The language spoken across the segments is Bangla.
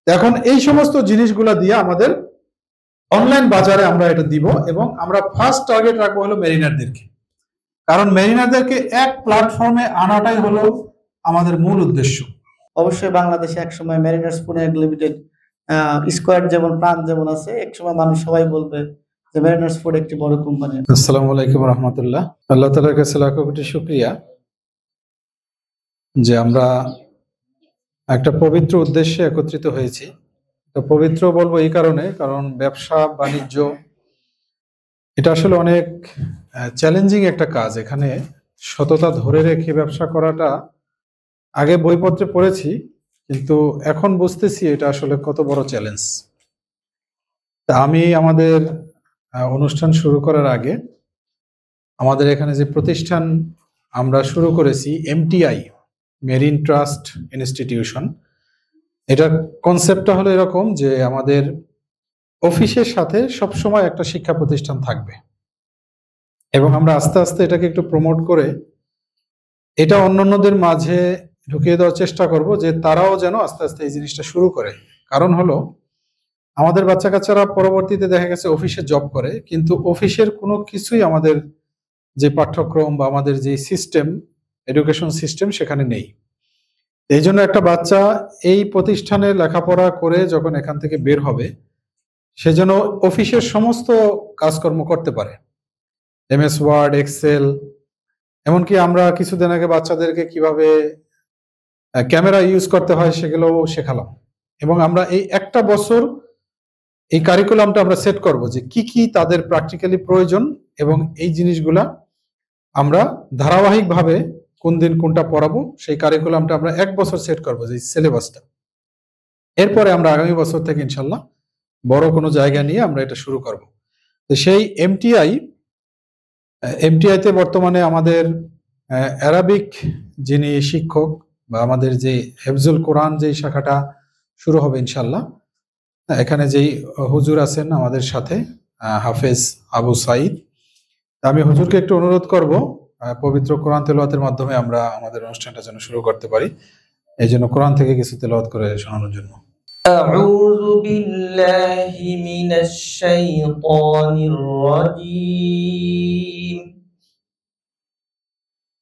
এখন এই সমস্ত জিনিসগুলা দিয়ে আমাদের অনলাইন বাজারে আমরা এটা দিব, এবং আমরা ফার্স্ট টার্গেট রাখবো হলো মেরিনারদেরকে। কারণ মেরিনারদেরকে এক প্ল্যাটফর্মে আনাটাই হলো আমাদের মূল উদ্দেশ্য। অবশ্যই বাংলাদেশে একসময় মেরিনার্স পুনে লিমিটেড স্কোয়াড যেমন প্রাণ যেমন আছে, একসময় মানুষ সবাই বলবে যে মেরিনার্স ফুড একটি বড় কোম্পানি। আসসালামু আলাইকুম রহমতুল্লাহ। আল্লাহ তাআলার কাছে লাখ কোটি শুকরিয়া যে আমরা একটা পবিত্র উদ্দেশ্যে একত্রিত হয়েছি। তো পবিত্র বলবো এই কারণে, কারণ ব্যবসা বাণিজ্য এটা আসলে অনেক চ্যালেঞ্জিং একটা কাজ। এখানে সততা ধরে রেখে ব্যবসা করাটা, আগে বইপত্রে পড়েছি কিন্তু এখন বুঝতেছি এটা আসলে কত বড় চ্যালেঞ্জ। তা আমি আমাদের অনুষ্ঠান শুরু করার আগে আমাদের এখানে যে প্রতিষ্ঠান আমরা শুরু করেছি এমটিআই, মেরিন ট্রাস্ট ইনস্টিটিউশন, এটার কনসেপ্টটা হলো এরকম যে আমাদের অফিসের সাথে সবসময় একটা শিক্ষা প্রতিষ্ঠান থাকবে, এবং আমরা আস্তে আস্তে এটাকে একটু প্রমোট করে এটা অন্যান্যদের মাঝে ঢুকিয়ে দেওয়ার চেষ্টা করব, যে তারাও যেন আস্তে আস্তে এই জিনিসটা শুরু করে। কারণ হলো আমাদের বাচ্চা কাচ্চারা পরবর্তীতে দেখা গেছে অফিসে জব করে, কিন্তু অফিসের কোনো কিছুই আমাদের যে পাঠ্যক্রম বা আমাদের যে সিস্টেম, এডুকেশন সিস্টেম সেখানে নেই। এই জন্য একটা বাচ্চা এই প্রতিষ্ঠানে লেখাপড়া করে যখন এখান থেকে বের হবে, সেজন্য অফিসের সমস্ত কাজকর্ম করতে পারে, এমএস ওয়ার্ড, এক্সেল, এমনকি আমরা কিছুদিন আগে বাচ্চাদেরকে কিভাবে ক্যামেরা ইউজ করতে হয় সেগুলো শেখালাম। এবং আমরা এই একটা বছর এই কারিকুলামটা আমরা সেট করব যে কি কি তাদের প্র্যাকটিক্যালি প্রয়োজন, এবং এই জিনিসগুলা আমরা ধারাবাহিকভাবে কোন দিন কোনটা পড়াবো সেই কারিকুলামটা আমরা এক বছর সেট করবো, যে সিলেবাসটা। এরপরে আমরা আগামী বছর থেকে ইনশাল্লাহ বড় কোনো জায়গা নিয়ে আমরা এটা শুরু করব। তো সেই এমটিআইতে বর্তমানে আমাদের অ্যারাবিক যিনি শিক্ষক বা আমাদের যে হেফজুল কোরআন যেই শাখাটা শুরু হবে ইনশাল্লাহ, এখানে যেই হুজুর আছেন আমাদের সাথে, হাফেজ আবু সাইদ, আমি হুজুরকে একটু অনুরোধ করব পবিত্র কোরআন তেলাওয়াতের মাধ্যমে আমরা আমাদের অনুষ্ঠানটা যেন শুরু করতে পারি। এই জন্য কোরআন থেকে কিছু তেলাওয়াত করে শোনানোর জন্য। أعوذ بالله من الشيطان الرجيم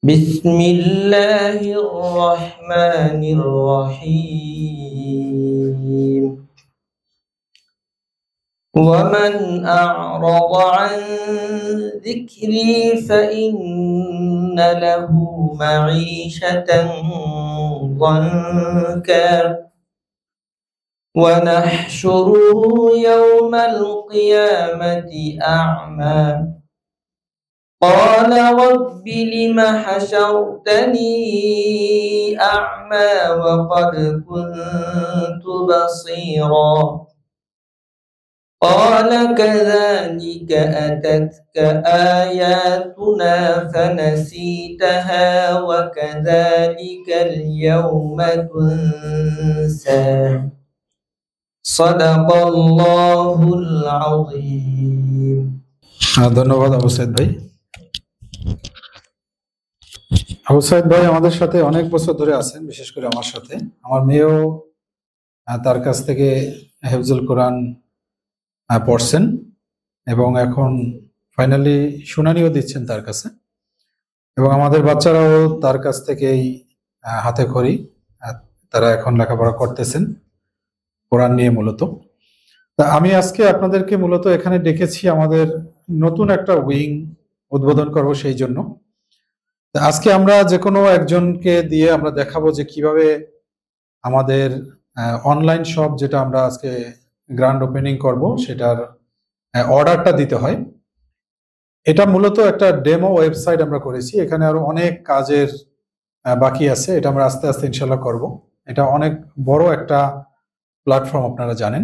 بسم الله الرحمن الرحيم ومن أعرض عن ذكري فإن له معيشة ضنكا ونحشره يوم القيامة أعمى قال رب لم حشرتني أعمى وقد كنت بصيرا قال كذلك أتتك آياتنا فنسيتها وكذلك اليوم تنسى صدق الله العظيم। ধন্যবাদ আবু সাইদ ভাই। আবু সাইদ ভাই আমাদের সাথে অনেক বছর ধরে আছেন, বিশেষ করে আমার সাথে। আমার মেয়েও তার কাছ থেকে হেফজুল কোরআন পড়ছেন, এবং এখন ফাইনালি শুনানিও দিচ্ছেন তার কাছে, এবং আমাদের বাচ্চারাও তার কাছ থেকেই হাতে খড়ি তারা এখন লেখাপড়া করতেছেন কোরআন নিয়ে মূলত। তা আমি আজকে আপনাদেরকে মূলত এখানে ডেকেছি আমাদের নতুন একটা উইং উদ্বোধন করব, সেই জন্য আজকে আমরা যে কোনো একজনকে দিয়ে আমরা দেখাবো যে কিভাবে আমাদের অনলাইন শপ, যেটা আমরা আজকে গ্র্যান্ড ওপেনিং করব, সেটার অর্ডারটা দিতে হয়। এটা মূলত একটা ডেমো ওয়েবসাইট আমরা করেছি, এখানে আরো অনেক কাজের বাকি আছে, এটা আমরা আস্তে আস্তে ইনশাল্লাহ করব। এটা অনেক বড় একটা প্ল্যাটফর্ম, আপনারা জানেন।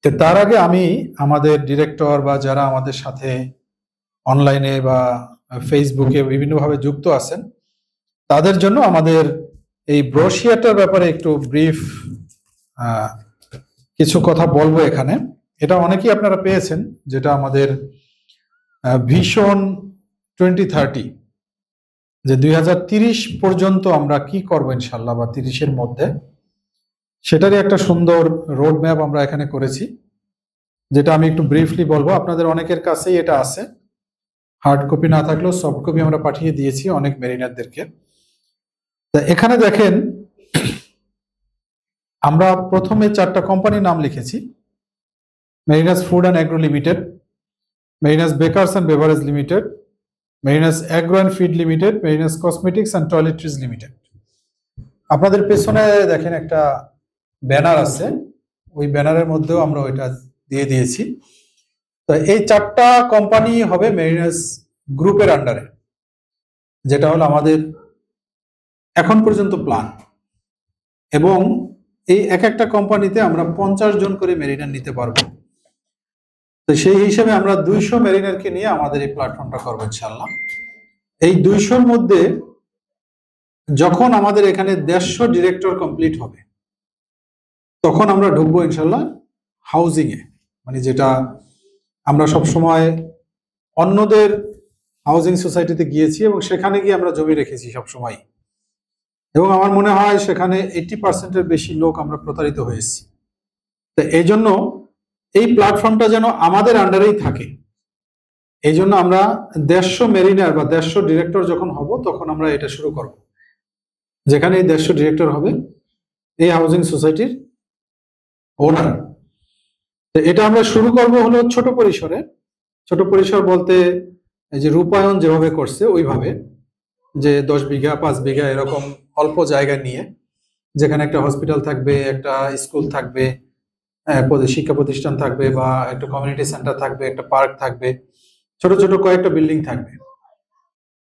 তো তার আগে আমি আমাদের ডিরেক্টর বা যারা আমাদের সাথে অনলাইনে বা ফেসবুকে বিভিন্নভাবে যুক্ত আছেন, তাদের জন্য আমাদের এই ব্রোশিয়ারটার ব্যাপারে একটু ব্রিফ কিছু কথা বলবো এখানে। এটা অনেকেই আপনারা পেয়েছেন, যেটা আমাদের ভিশন 2030, যে 2030 পর্যন্ত আমরা কি করবো ইনশাল্লাহ, বা 30-এর মধ্যে, সেটারই একটা সুন্দর রোড ম্যাপ আমরা এখানে করেছি, যেটা আমি একটু ব্রিফলি বলবো। আপনাদের অনেকের কাছেই এটা আছে, হার্ড কপি না থাকলেও সফট কপি আমরা পাঠিয়ে দিয়েছি অনেক মেরিনারদেরকে। তা এখানে দেখেন আমরা প্রথমে 4টা কোম্পানির নাম লিখেছি: Marinus food and agro limited, Marinus bakers and beverage limited, Marinus agro and feed limited, Marinus cosmetics and toiletries limited. আপনাদের পেছনে দেখেন একটা ব্যানার আছে, ওই ব্যানারের মধ্যেও আমরা ওইটা দিয়ে দিয়েছি। তো এই 4টা কোম্পানি হবে মেরিনাস গ্রুপের আন্ডারে, যেটা হলো আমাদের এখন পর্যন্ত প্ল্যান। এবং এই এক একটা কোম্পানিতে আমরা 50 জন করে মেরিনার নিতে পারবো। তো সেই হিসেবে আমরা 200 মেরিনারকে নিয়ে আমাদের এই প্ল্যাটফর্মটা করবো ইনশাল্লাহ। এই 200-র মধ্যে যখন আমাদের এখানে 150 ডিরেক্টর কমপ্লিট হবে, তখন আমরা ঢুকবো ইনশাল্লাহ হাউজিং এ, মানে যেটা আমরা সব সময় অন্যদের হাউজিং সোসাইটিতে গিয়েছি এবং সেখানে গিয়ে আমরা জমি রেখেছি সব সময়, এবং আমার মনে হয় সেখানে 80%-এর বেশি লোক আমরা প্রতারিত হয়েছি। তো এই জন্য এই প্ল্যাটফর্মটা যেন আমাদের আন্ডারেই থাকে, এই জন্য আমরা 150 মেরিনার বা 150 ডিরেক্টর যখন হব তখন আমরা এটা শুরু করব, যেখানে এই 150 ডিরেক্টর হবে এই হাউজিং সোসাইটির ওনার। তো এটা আমরা শুরু করব হলো ছোট পরিসরে। ছোট পরিসর বলতে এই যে রূপায়ণ যেভাবে করছে ওইভাবে, যে 10 বিঘা 5 বিঘা এরকম অল্প জায়গা নিয়ে, যেখানে একটা হসপিটাল থাকবে, একটা স্কুল থাকবে, শিক্ষা প্রতিষ্ঠান থাকবে, বা একটা কমিউনিটি সেন্টার থাকবে, একটা পার্ক থাকবে, ছোট ছোট কয়েকটা বিল্ডিং থাকবে।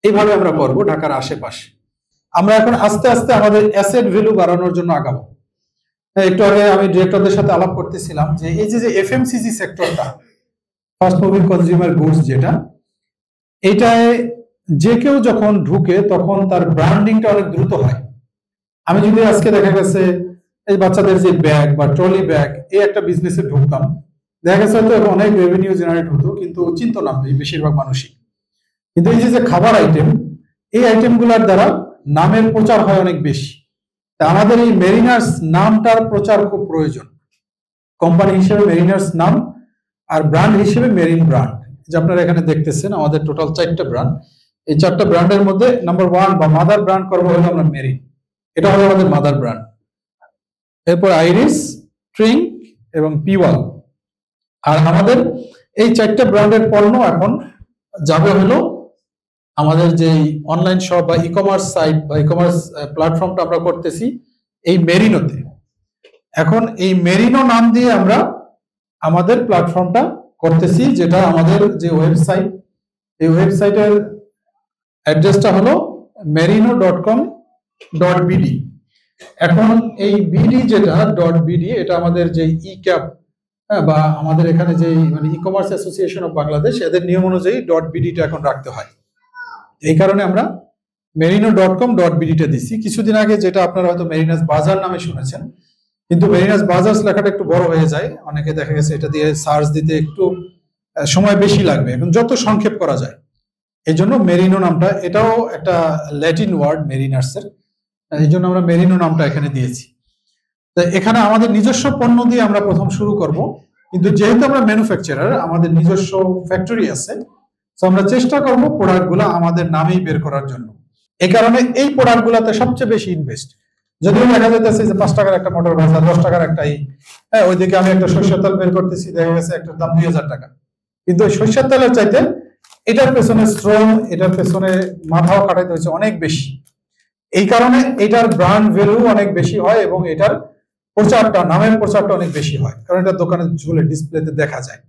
এইভাবে আমরা করব ঢাকার আশেপাশে। আমরা এখন আস্তে আস্তে আমাদের অ্যাসেট ভ্যালু বাড়ানোর জন্য আগাবো। একটু আগে আমি ডিরেক্টরদের সাথে আলাপ করতেছিলাম যে এই যে এফএমসিজি সেক্টরটা, ফাস্ট মুভিং কনজিউমার গুডস, যেটা এইটায় যে কেউ যখন ঢুকে তখন তার ব্র্যান্ডিংটা অনেক দ্রুত হয়। আমি যদি আজকে দেখা গেছে এই বাচ্চাদের যে ব্যাগ বা ট্রলি ব্যাগ, এই একটা বিজনেসে ঢুকতাম, দেখা গেছে হয়তো অনেক রেভিনিউ জেনারেট হতো, কিন্তু চিন্তা না বেশিরভাগ মানুষই। কিন্তু এই যে খাবার আইটেম, এই আইটেম গুলার দ্বারা নামের প্রচার হয় অনেক বেশি। তা আমাদের এই মেরিনার্স নামটার প্রচার খুব প্রয়োজন। কোম্পানি হিসেবে মেরিনার্স নাম, আর ব্র্যান্ড হিসেবে মেরিন ব্র্যান্ড, যে আপনারা এখানে দেখতেছেন আমাদের টোটাল 4টা ব্র্যান্ড। এই 4টা ব্র্যান্ডের মধ্যে নাম্বার 1 বা মাদার ব্র্যান্ড করবো হলো আমরা মেরিন, এটা হলো আমাদের মাদার ব্র্যান্ড। এরপর আইরিস, ট্রিঙ্ক এবং পিওয়াল। আর আমাদের এই 4টা ব্র্যান্ডের পণ্য এখন যাবে হলো আমাদের যে অনলাইন শপ বা ই কমার্স সাইট বা ই কমার্স প্ল্যাটফর্মটা আমরা করতেছি এই মেরিনোতে। এখন এই মেরিনো নাম দিয়ে আমরা আমাদের প্ল্যাটফর্মটা করতেছি, যেটা আমাদের যে ওয়েবসাইট, এই ওয়েবসাইটের অ্যাড্রেসটা হলো merino.com.bd। এখন এই বিডি যেটা .bd, এটা আমাদের যে ই ক্যাপ বা আমাদের এখানে যে মানে e commerce association of Bangladesh, এদের নিয়ম অনুযায়ী .bd-টা এখন রাখতে হয়। এই কারণে আমরা merino.com.bd-টা দিছি। কিছুদিন আগে যেটা আপনারা হয়তো মেরিনাস বাজার নামে শুনেছেন, কিন্তু মেরিনাস বাজার লেখাটা একটু বড় হয়ে যায়, অনেকে দেখা গেছে এটা দিয়ে সার্চ দিতে একটু সময় বেশি লাগবে, এখন যত সংক্ষেপ করা যায়। এই জন্য মেরিনো নামটা, এটাও একটা ল্যাটিন ওয়ার্ড মেরিনার্সের, এই জন্য আমরা মেরিনো নামটা এখানে দিয়েছি। তো এখানে আমাদের নিজস্ব পণ্য দিয়ে আমরা প্রথম শুরু করব, কিন্তু যেহেতু আমরা ম্যানুফ্যাকচারার, আমাদের নিজস্ব ফ্যাক্টরি আছে, তো আমরা চেষ্টা করব প্রোডাক্টগুলো আমাদের নামেই বের করার জন্য। এই কারণে এই প্রোডাক্টগুলোতে সবচেয়ে বেশি ইনভেস্ট। যদিও দেখা যাইতেছে যে 5 টাকার একটা মোটর ভাজা, 10 টাকার একটাই, ওইদিকে আমি একটা সরিষার তেল বের করতেছি, দেখা গেছে একটার দাম 2000 টাকা, কিন্তু ওই সরিষার তেলের চাইতে এটার পেছনে শ্রম, এটার পেছনে মাথাও কাটাইতে হয়েছে অনেক বেশি। এই কারণে এটার ব্র্যান্ড ভ্যালু অনেক বেশি হয় এবং এটার প্রচারটা, নামের প্রচারটা অনেক বেশি হয়, কারণ এটা দোকানে ঝুলে ডিসপ্লেতে দেখা যায়।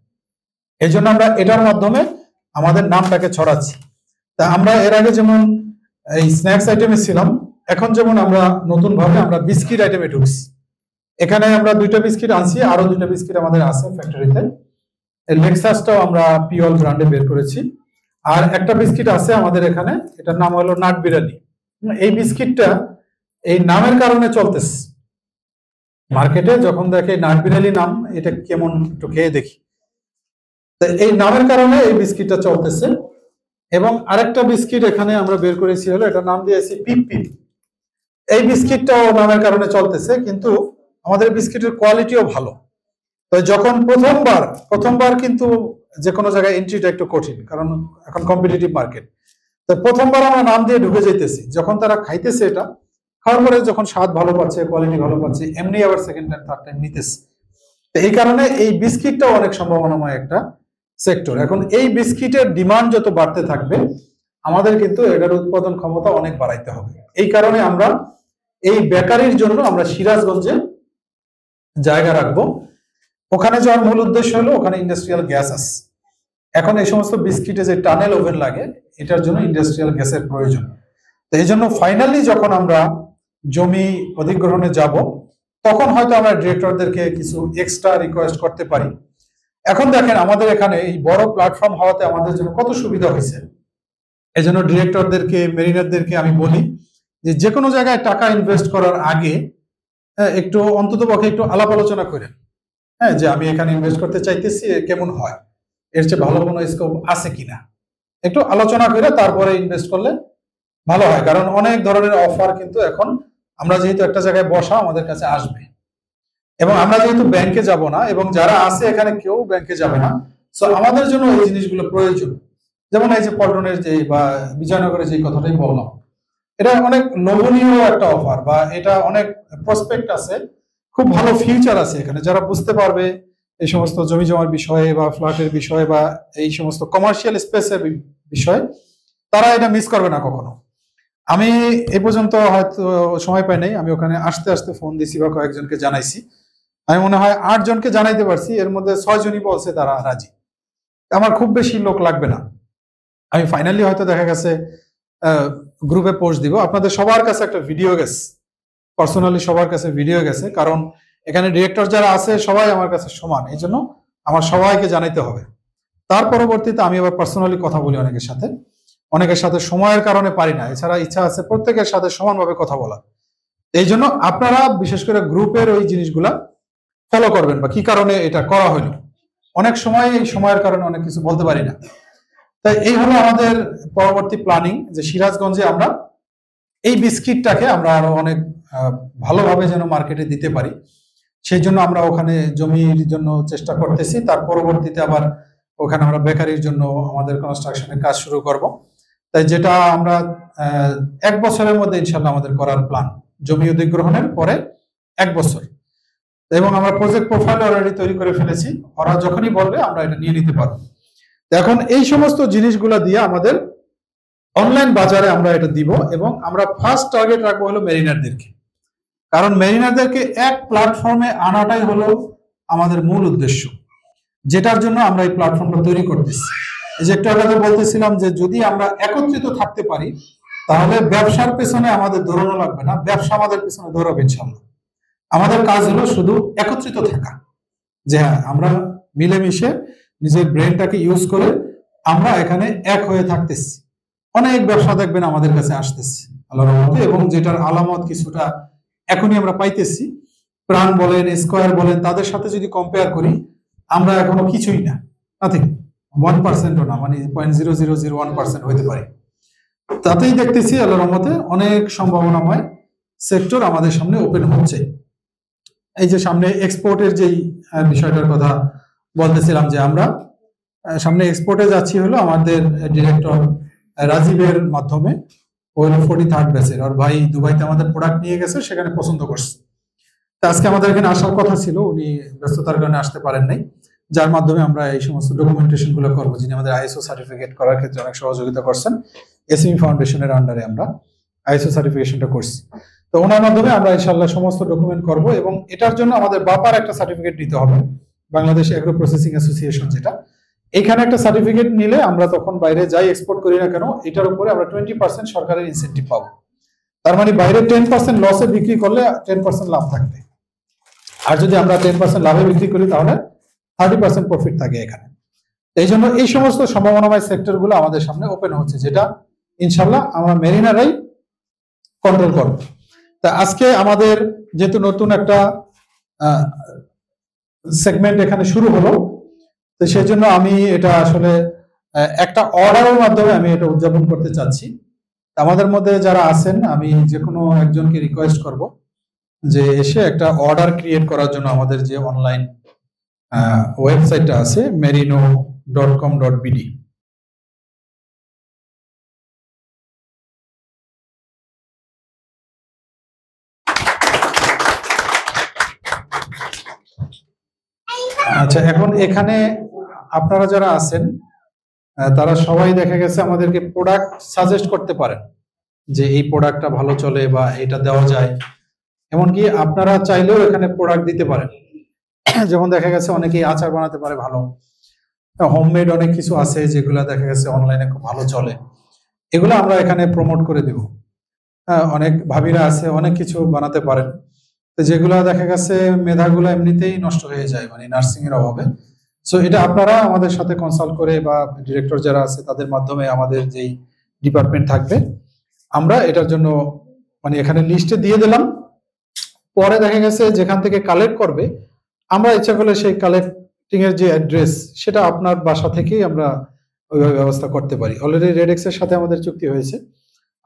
এই জন্য আমরা এটার মাধ্যমে আমাদের নামটাকে ছড়াচ্ছি। তা আমরা এর আগে যেমন এই স্ন্যাক্স আইটেমে ছিলাম, এখন যেমন আমরা নতুন ভাবে আমরা বিস্কিট আইটেমে ঢুকছি। এখানে আমরা 2টা বিস্কিট আনছি, আরো 2টা বিস্কিট আমাদের আছে ফ্যাক্টরিতে। লেক্সাসটাও আমরা পিওল ব্র্যান্ডে বের করেছি। আর একটা বিস্কিট আছে আমাদের এখানে, এটার নাম হলো নাট বিরিয়ানি। এই বিস্কিটটা এই নামের কারণে চলতেছে মার্কেটে। যখন দেখে নাট বিরিয়ানি নাম, এটা কেমন একটু খেয়ে দেখি, এই নামের কারণে এই বিস্কিটটা চলতেছে। এবং আরেকটা বিস্কিট এখানে আমরা বের করেছি, হলো এটার নাম দিয়েছি পিপ পিপ। এই বিস্কিটটাও নামের কারণে চলতেছে, কিন্তু আমাদের বিস্কিটের কোয়ালিটিও ভালো। তো যখন প্রথমবার কিন্তু যে কোনো জায়গায় এন্ট্রিটা একটু কঠিন, কারণ এখন কম্পিটিটিভ মার্কেট। তো প্রথমবার আমরা নাম দিয়ে ঢুকে যাইতেছি, যখন তারা খাইতেছে এটা খাওয়ার পরে যখন স্বাদ ভালো পাচ্ছে, কোয়ালিটি ভালো পাচ্ছে, এমনি আবার সেকেন্ড টাইম থার্ড টাইম নিতেছে। তো এই কারণে এই বিস্কিটটাও অনেক সম্ভাবনাময় একটা সেক্টর। এখন এই বিস্কিটের ডিমান্ড যত বাড়তে থাকবে, আমাদের কিন্তু এটার উৎপাদন ক্ষমতা অনেক বাড়াইতে হবে। এই কারণে আমরা এই বেকারির জন্য আমরা সিরাজগঞ্জে জায়গা রাখবো। ওখানে যাওয়ার মূল উদ্দেশ্য হলো ওখানে ইন্ডাস্ট্রিয়াল গ্যাস আছে। এখন এই সমস্ত বিস্কিটে যে টানেল ওভেন লাগে, এটার জন্য ইন্ডাস্ট্রিয়াল গ্যাসের প্রয়োজন। তো এই জন্য ফাইনালি যখন আমরা জমি অধিগ্রহণে যাব, তখন হয়তো আমরা ডিরেক্টরদেরকে কিছু এক্সট্রা রিকোয়েস্ট করতে পারি। এখন দেখেন আমাদের এখানে এই বড় প্ল্যাটফর্ম হওয়াতে আমাদের জন্য কত সুবিধা হয়েছে। এই জন্য ডিরেক্টরদেরকে, মেরিনারদেরকে আমি বলি যে কোনো জায়গায় টাকা ইনভেস্ট করার আগে একটু অন্ততপক্ষে একটু আলাপ আলোচনা করেন। হ্যাঁ, যে আমি এখানে ইনভেস্ট করতে চাইতেছি, কেমন হয়, এর চেয়ে ভালো কোনো স্কোপ আছে কিনা, একটু আলোচনা করে তারপরে ইনভেস্ট করলে ভালো হয়। কারণ অনেক ধরনের অফার কিন্তু এখন আমরা যেহেতু একটা জায়গায় বসা, আমাদের কাছে আসবে, এবং আমরা যেহেতু ব্যাংকে যাব না, এবং যারা আছে এখানে কেউ ব্যাংকে যাবে না, সো আমাদের জন্য এই জিনিসগুলো প্রয়োজন। যেমন এই যে পল্টনের যে বা বিজয়নগরের যে কথাটাই বললাম, এটা অনেক লোভনীয় একটা অফার, বা এটা অনেক প্রসপেক্ট আছে, খুব ভালো ফিউচার আছে এখানে। যারা বুঝতে পারবে এই সমস্ত জমি জমার বিষয়ে বা ফ্ল্যাটের বিষয়ে বা এই সমস্ত কমার্শিয়াল স্পেসের বিষয়ে, তারা এটা মিস করবে না কখনো। আমি এ পর্যন্ত হয়তো সময় পাই নাই, আমি ওখানে আসতে আসতে ফোন দিছি বা কয়েকজনকে জানাইছি। আমি মনে হয় 8 জনকে জানাইতে পারছি, এর মধ্যে 6 জনই বলছে তারা রাজি। আমার খুব বেশি লোক লাগবে না। আমি ফাইনালি হয়তো দেখা গেছে গ্রুপে পোস্ট দিব, আপনাদের সবার কাছে একটা ভিডিও গেছে, পার্সোনালি সবার কাছে ভিডিও গেছে, কারণ এখানে ডিরেক্টর যারা আছে সবাই আমার কাছে সমান, এই জন্য আমার সবাইকে জানাইতে হবে। তার পরবর্তীতে আমি আবার পার্সোনালি কথা বলি অনেকের সাথে সময়ের কারণে পারি না, এছাড়া ইচ্ছা আছে প্রত্যেকের সাথে সমানভাবে কথা বলা। এই জন্য আপনারা বিশেষ করে গ্রুপের ওই জিনিসগুলা ফলো করবেন, বা কি কারণে এটা করা হলো। অনেক সময় এই সময়ের কারণে অনেক কিছু বলতে পারি না। তাই এই হলো আমাদের পরবর্তী প্ল্যানিং, যে সিরাজগঞ্জে আমরা এই বিস্কিটটাকে আমরা আরো অনেক ভালোভাবে যেন মার্কেটে দিতে পারি। সেই জন্য আমরা ওখানে জমির জন্য চেষ্টা করতেছি। তার পরবর্তীতে আবার ওখানে আমরা বেকারির জন্য আমাদের কনস্ট্রাকশনের কাজ শুরু করব। তাই যেটা আমরা 1 বছরের মধ্যে ইনশাল্লাহ আমাদের করার প্ল্যান, জমি অধিগ্রহণের পরে 1 বছর। এবং আমরা প্রজেক্ট প্রোফাইল অলরেডি তৈরি করে ফেলেছি, ওরা যখনই বলবে আমরা এটা নিয়ে নিতে পারবো। এখন এই সমস্ত জিনিসগুলো দিয়ে আমাদের অনলাইন বাজারে আমরা এটা দিব, এবং আমরা ফার্স্ট টার্গেট রাখবো হলো মেরিনারদেরকে। কারণ মেরিনারদেরকে এক প্ল্যাটফর্মে আনাটাই হলো আমাদের মূল উদ্দেশ্য, যেটার জন্য আমরা এই প্ল্যাটফর্মটা তৈরি করতেছি। এই যে একটু আগে বলতেছিলাম যে যদি আমরা একত্রিত থাকতে পারি, তাহলে ব্যবসার পেছনে আমাদের দৌড়ানো লাগবে না, ব্যবসা আমাদের পেছনে দৌড়াবে ইনশাল্লাহ। আমাদের কাজ হলো শুধু একত্রিত থাকা, যে হ্যাঁ আমরা মিলেমিশে নিজের ব্রেনটাকে ইউজ করে আমরা এখানে এক হয়ে থাকতেছি। অনেক ব্যবসা দেখবেন আমাদের কাছে আসতেছে আল্লাহর রহমতে, এবং যেটার আলামত কিছুটা এখনই আমরা পাইতেছি। প্রাণ বলেন, স্কয়ার বলেন, তাদের সাথে যদি কম্পেয়ার করি, আমরা এখনো কিছুই না, নাথিং, 1%ও না, মানে 0.0001% হইতে পারে। তাতেই দেখতেছি আল্লাহর রহমতে অনেক সম্ভাবনাময় সেক্টর আমাদের সামনে ওপেন হচ্ছে। এই যে সামনে এক্সপোর্টের যেই বিষয়টার কথা বলতেছিলাম, যে আমরা সামনে এক্সপোর্টে যাচ্ছি হলো আমাদের ডিরেক্টর রাজীবের মাধ্যমে। ওই 43rd ব্যাচের, আর ভাই দুবাইতে আমাদের প্রোডাক্ট নিয়ে গেছে, সেখানে পছন্দ করছে। তা আজকে আমাদের এখানে আসার কথা ছিল, উনি ব্যস্ততার কারণে আসতে পারেন নাই, যার মাধ্যমে আমরা এই সমস্ত ডকুমেন্টেশন গুলো করবো। যিনি আমাদের আইএসও সার্টিফিকেট করার ক্ষেত্রে অনেক সহযোগিতা করছেন, এসএমই ফাউন্ডেশনের আন্ডারে আমরা আইএসও সার্টিফিকেশনটা করছি। তো ওনার মাধ্যমে আমরা ইনশাআল্লাহ সমস্ত ডকুমেন্ট করব, এবং এটার জন্য আমাদের বাপার একটা সার্টিফিকেট নিতে হবে, বাংলাদেশ এগ্রো প্রসেসিং অ্যাসোসিয়েশন যেটা। এখানে একটা সার্টিফিকেট নিলে আমরা তখন বাইরে যাই এক্সপোর্ট করি না কেন, এটার উপরে আমরা 20% সরকারের ইনসেন্টিভ পাবো। তার মানে বাইরে 10% লসে বিক্রি করলে 10% লাভ থাকবে, আর যদি আমরা 10% লাভে বিক্রি করি তাহলে 30% প্রফিট থাকে এখানে। এই জন্য এই সমস্ত সম্ভাবনাময় সেক্টর গুলো আমাদের সামনে ওপেন হচ্ছে, যেটা ইনশাল্লাহ আমরা মেরিনারাই কন্ট্রোল করব। তা আজকে আমাদের যেহেতু নতুন একটা সেগমেন্ট এখানে শুরু হলো, তো সেই জন্য আমি এটা আসলে একটা অর্ডারের মাধ্যমে আমি এটা উদযাপন করতে চাচ্ছি। আমাদের মধ্যে যারা আছেন, আমি যে কোনো একজনকে রিকোয়েস্ট করব যে এসে একটা অর্ডার ক্রিয়েট করার জন্য আমাদের যে অনলাইন ওয়েবসাইটটা আছে merino.com.bd। আচ্ছা, এখন এখানে আপনারা যারা আছেন তারা সবাই দেখা গেছে আমাদেরকে প্রোডাক্ট সাজেস্ট করতে পারেন যে এই প্রোডাক্টটা ভালো চলে বা এটা দেওয়া যায়। এমনকি আপনারা চাইলেও এখানে প্রোডাক্ট দিতে পারেন। যেমন দেখা গেছে অনেকেই আচার বানাতে পারে ভালো, হোমমেড অনেক কিছু আছে যেগুলো দেখা গেছে অনলাইনে খুব ভালো চলে, এগুলো আমরা এখানে প্রমোট করে দেব। অনেক ভাবিরা আছে অনেক কিছু বানাতে পারেন, তো যেগুলো দেখা গেছে মেধাগুলো এমনিতেই নষ্ট হয়ে যায় মানে নার্সিং এর অভাবে। সো এটা আপনারা আমাদের সাথে কনসাল্ট করে বা ডিরেক্টর যারা আছে তাদের মাধ্যমে, আমাদের যেই ডিপার্টমেন্ট থাকবে, আমরা এটার জন্য মানে এখানে লিস্টে দিয়ে দিলাম। পরে দেখা গেছে যেখান থেকে কালেক্ট করবে, আমরা ইচ্ছা করলে সেই কালেক্টিং এর যে অ্যাড্রেস সেটা আপনার বাসা থেকেই আমরা ওইভাবে ব্যবস্থা করতে পারি। অলরেডি রেডেক্স এর সাথে আমাদের চুক্তি হয়েছে,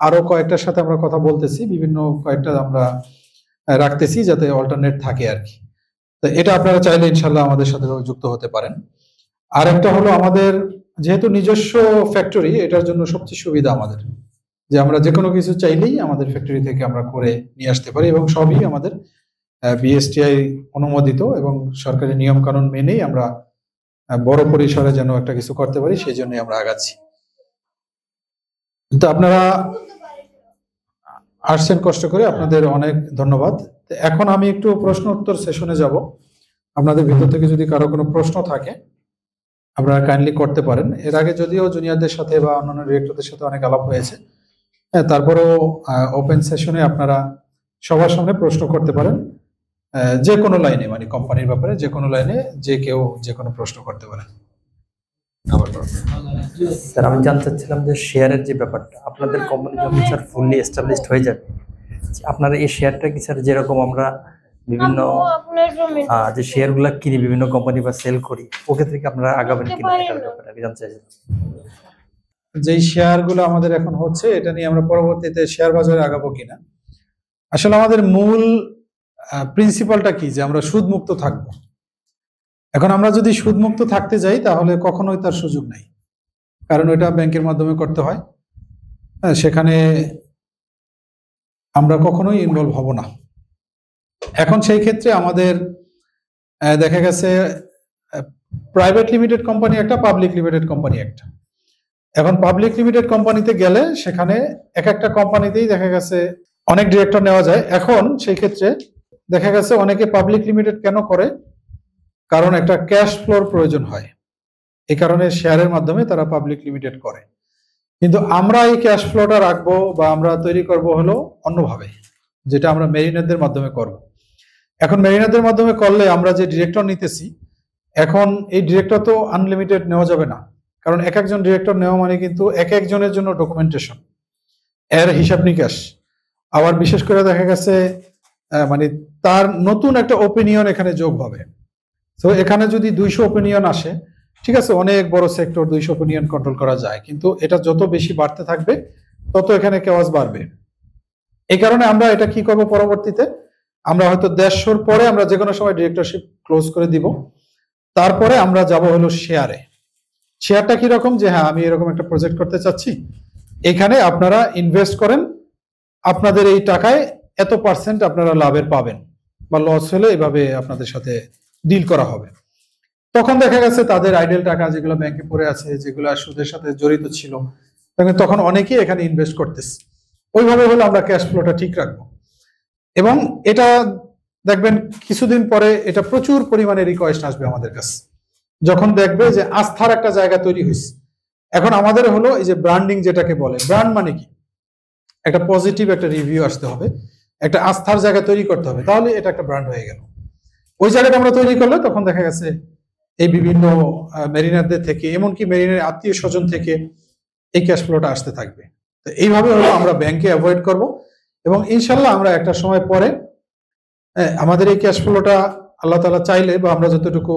আরো কয়েকটার সাথে আমরা কথা বলতেছি, বিভিন্ন কয়েকটা আমরা রাখতেছি যাতে অল্টারনেট থাকে আর কি। তো এটা আপনারা চাইলে ইনশাল্লাহ আমাদের সাথে যুক্ত হতে পারেন। আর একটা হলো আমাদের যেহেতু নিজস্ব ফ্যাক্টরি, এটার জন্য সবচেয়ে সুবিধা আমাদের যে আমরা যে কোনো কিছু চাইলেই আমাদের ফ্যাক্টরি থেকে আমরা করে নিয়ে আসতে পারি, এবং সবই আমাদের বিএসটিআই অনুমোদিত এবং সরকারি নিয়ম কানুন মেনেই আমরা বড় পরিসরে যেন একটা কিছু করতে পারি সেই জন্যই আমরা আগাচ্ছি। তো আপনারা আসছেন কষ্ট করে, আপনাদের অনেক ধন্যবাদ। এখন আমি একটু প্রশ্ন উত্তর সেশনে যাব। আপনাদের ভিতর থেকে যদি কারো কোনো প্রশ্ন থাকে আপনারা কাইন্ডলি করতে পারেন। এর আগে যদিও জুনিয়রদের সাথে বা অন্যান্য ডিরেক্টরদের সাথে অনেক আলাপ হয়েছে, তারপরেও ওপেন সেশনে আপনারা সবার সামনে প্রশ্ন করতে পারেন, যে কোনো লাইনে, মানে কোম্পানির ব্যাপারে যে কোনো লাইনে যে কেউ যে কোনো প্রশ্ন করতে পারেন। স্যার, আমি জানতে চাচ্ছিলাম যে শেয়ারের যে ব্যাপারটা, আপনাদের কোম্পানি যখন স্যার ফুললি এস্টাবলিশড হয়ে যাবে, আপনারা এই শেয়ারটা কি স্যার যেরকম আমরা বিভিন্ন যে শেয়ারগুলো কিনি বিভিন্ন কোম্পানি বা সেল করি, ওকে থেকে আপনারা আগাবেন কিনা এটার ব্যাপারে আমি জানতে চাইছিলাম। যেই শেয়ার গুলো আমাদের এখন হচ্ছে, এটা নিয়ে আমরা পরবর্তীতে শেয়ার বাজারে আগাবো কিনা, আসলে আমাদের মূল প্রিন্সিপালটা কি যে আমরা সুদ মুক্ত থাকবো। এখন আমরা যদি সুদ মুক্ত থাকতে যাই তাহলে কখনোই তার সুযোগ নাই, কারণ ওইটা ব্যাংকের মাধ্যমে করতে হয়। সেখানে আমরা কখনোই ইনভলভ হব না। এখন সেই ক্ষেত্রে আমাদের দেখা গেছে প্রাইভেট লিমিটেড কোম্পানি একটা, পাবলিক লিমিটেড কোম্পানি একটা। এখন পাবলিক লিমিটেড কোম্পানিতে গেলে সেখানে এক একটা কোম্পানিতেই দেখা গেছে অনেক ডিরেক্টর নেওয়া যায়। এখন সেই ক্ষেত্রে দেখা গেছে অনেকে পাবলিক লিমিটেড কেন করে, কারণ একটা ক্যাশ ফ্লোর প্রয়োজন হয়, এই কারণে শেয়ারের মাধ্যমে তারা পাবলিক লিমিটেড করে। কিন্তু আমরা এই ক্যাশ ফ্লোটা রাখবো বা আমরা তৈরি করব হলো অন্যভাবে, যেটা আমরা মেরিনারদের মাধ্যমে করব। এখন মেরিনারদের মাধ্যমে করলে আমরা যে ডিরেক্টর নিতেছি, এখন এই ডিরেক্টর তো আনলিমিটেড নেওয়া যাবে না, কারণ এক একজন ডিরেক্টর নেওয়া মানে কিন্তু এক একজনের জন্য ডকুমেন্টেশন, এর হিসাব নিকাশ, আবার বিশেষ করে দেখা গেছে মানে তার নতুন একটা ওপিনিয়ন এখানে যোগ হবে। তো এখানে যদি 200 ওপিনিয়ন আসে, ঠিক আছে, অনেক বড় সেক্টর, 200 ওপিনিয়ন কন্ট্রোল করা যায়, কিন্তু এটা যত বেশি বাড়তে থাকবে তত এখানে কেওয়াজ বাড়বে। এই কারণে আমরা এটা কি করব, পরবর্তীতে আমরা হয়তো 150 পরে আমরা যে কোনো সময় ডিরেক্টরশিপ ক্লোজ করে দিব, তারপরে আমরা যাব হলো শেয়ারে। শেয়ারটা কিরকম, যে হ্যাঁ আমি এরকম একটা প্রজেক্ট করতে চাচ্ছি, এখানে আপনারা ইনভেস্ট করেন, আপনাদের এই টাকায় এত % আপনারা লাভের পাবেন, বা লস হলে এভাবে আপনাদের সাথে ডিল করা হবে। তখন দেখা গেছে তাদের আইডেল টাকা যেগুলো ব্যাংকে পড়ে আছে, যেগুলো সুদের সাথে জড়িত ছিল, তখন অনেকেই এখানে ইনভেস্ট করতেছে। ওইভাবে হলে আমরা ক্যাশ ফ্লোটা ঠিক রাখবো, এবং এটা দেখবেন কিছুদিন পরে এটা প্রচুর পরিমাণে রিকোয়েস্ট আসবে আমাদের কাছে, যখন দেখবে যে আস্থার একটা জায়গা তৈরি হয়েছে। এখন আমাদের হলো এই যে ব্র্যান্ডিং, যেটাকে বলে ব্র্যান্ড মানে কি, একটা পজিটিভ একটা রিভিউ আসতে হবে, একটা আস্থার জায়গা তৈরি করতে হবে, তাহলে এটা একটা ব্র্যান্ড হয়ে গেল। ওই জায়গাটা আমরা তৈরি করলে তখন দেখা গেছে এই বিভিন্ন মেরিনারদের থেকে, এমনকি মেরিনার আত্মীয় স্বজন থেকে এই ক্যাশ ফ্লোটা আসতে থাকবে। তো এইভাবে হলো আমরা ব্যাংকে অ্যাভয়েড করব, এবং ইনশাল্লাহ আমরা একটা সময় পরে আমাদের এই ক্যাশ ফ্লোটা আল্লাহ তাআলা চাইলে, বা আমরা যতটুকু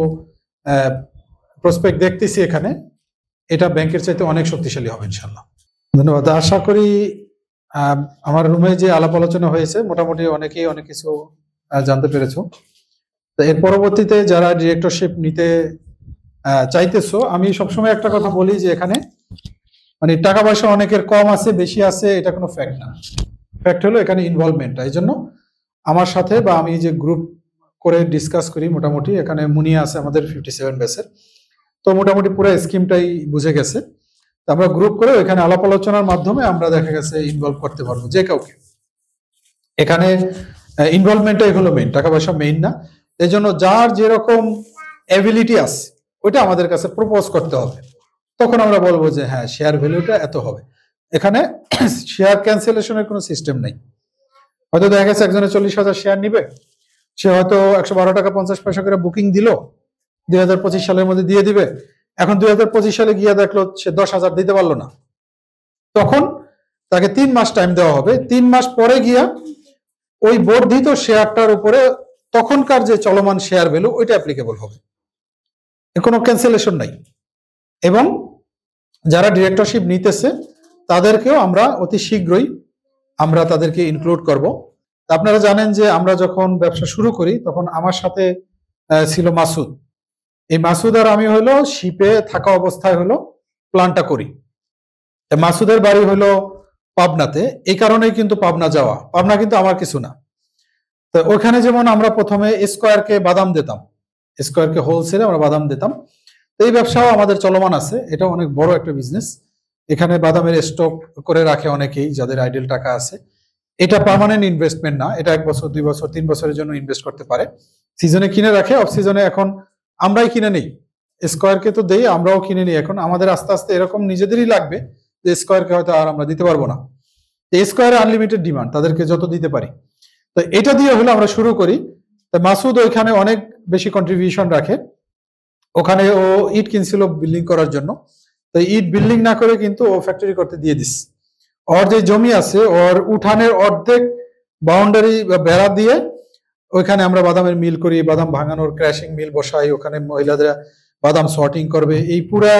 প্রসপেক্ট দেখতেছি এখানে, এটা ব্যাংকের চাইতে অনেক শক্তিশালী হবে ইনশাল্লাহ। ধন্যবাদ। আশা করি আমার রুমে যে আলাপ আলোচনা হয়েছে মোটামুটি অনেকেই অনেক কিছু জানতে পেরেছো। তো এর পরবর্তীতে যারা ডিরেক্টরশিপ নিতে চাইতেছো, আমি সবসময় একটা কথা বলি যে এখানে মানে টাকা পয়সা অনেকের কম আছে বেশি আছে এটা কোনো ফ্যাক্ট না। ফ্যাক্ট হলো এখানে ইনভলভমেন্টটা। এই জন্য আমার সাথে বা আমি যে গ্রুপ করে ডিসকাস করি, মোটামুটি এখানে মুনিয়া আছে আমাদের 57 ব্যাচের, তো মোটামুটি পুরো স্কিমটাই বুঝে গেছে। তো আমরা গ্রুপ করে এখানে আলাপ আলোচনার মাধ্যমে আমরা দেখা গেছে ইনভলভ করতে পারবো যে কাউকে। এখানে ইনভলভমেন্টটাই হলো মেইন, টাকা পয়সা মেইন না। এই জন্য যার যেরকম এবিলিটি আছে ওইটা আমাদের কাছে প্রপোজ করতে হবে, তখন আমরা বলবো যে হ্যাঁ শেয়ার ভ্যালুটা এত হবে। এখানে শেয়ার ক্যান্সেলেশনের কোনো সিস্টেম নেই। হয়তো দেখা গেছে একজনে 40,000 শেয়ার নিবে, সে হয়তো 112 টাকা 50 পয়সা করে বুকিং দিল, 2025 সালের মধ্যে দিয়ে দিবে। এখন 2025 সালে গিয়ে দেখলো সে 10,000 দিতে পারলো না, তখন তাকে 3 মাস টাইম দেওয়া হবে। 3 মাস পরে গিয়া ওই বর্ধিত শেয়ারটার উপরে তখনকার যে চলমান শেয়ার ভ্যালু ওইটা অ্যাপ্লিকেবল হবে, কোনো ক্যান্সেলেশন নাই। এবং যারা ডিরেক্টরশিপ নিতেছে তাদেরকেও আমরা অতি শীঘ্রই আমরা তাদেরকে ইনক্লুড করব। আপনারা জানেন যে আমরা যখন ব্যবসা শুরু করি তখন আমার সাথে ছিল মাসুদ। এই মাসুদ আর আমি হলো শিপে থাকা অবস্থায় হলো প্ল্যানটা করি। মাসুদের বাড়ি হলো পাবনাতে, এই কারণেই কিন্তু পাবনা যাওয়া। পাবনা কিন্তু আমার কিছু না। তো ওখানে যেমন আমরা প্রথমে স্কয়ারকে বাদাম দিতাম, স্কয়ারকে হোলসেলে আমরা বাদাম দিতাম। তো এই ব্যবসাও আমাদের চলমান আছে, এটা অনেক বড় একটা বিজনেস। এখানে বাদামের স্টক করে রাখে অনেকেই যাদের আইডেল টাকা আছে। এটা পার্মানেন্ট ইনভেস্টমেন্ট না, এটা 1 বছর 2 বছর 3 বছরের জন্য ইনভেস্ট করতে পারে। সিজনে কিনে রাখে, অফ সিজনে এখন আমরাই কিনে নেই। স্কয়ারকে তো দেই, আমরাও কিনে নিই। এখন আমাদের আস্তে আস্তে এরকম নিজেদেরই লাগবে যে স্কয়ারকে হয়তো আর আমরা দিতে পারবো না। স্কয়ারে আনলিমিটেড ডিমান্ড, তাদেরকে যত দিতে পারি। তো এটা দিয়ে হলো আমরা শুরু করি। তো মাসুদ ওইখানে অনেক বেশি কন্ট্রিবিউশন রাখে। ওখানে ও ইট কিনছিল বিল্ডিং করার জন্য, তো ইট বিল্ডিং না করে কিন্তু ও ফ্যাক্টরি করতে দিয়ে দিস। ওর যে জমি আছে ওর উঠানের অর্ধেক বাউন্ডারি বেড়া দিয়ে ওইখানে আমরা বাদামের মিল করি, বাদাম ভাঙানোর ক্র্যাশিং মিল বসাই, ওখানে মহিলাদের বাদাম সর্টিং করবে। এই পুরা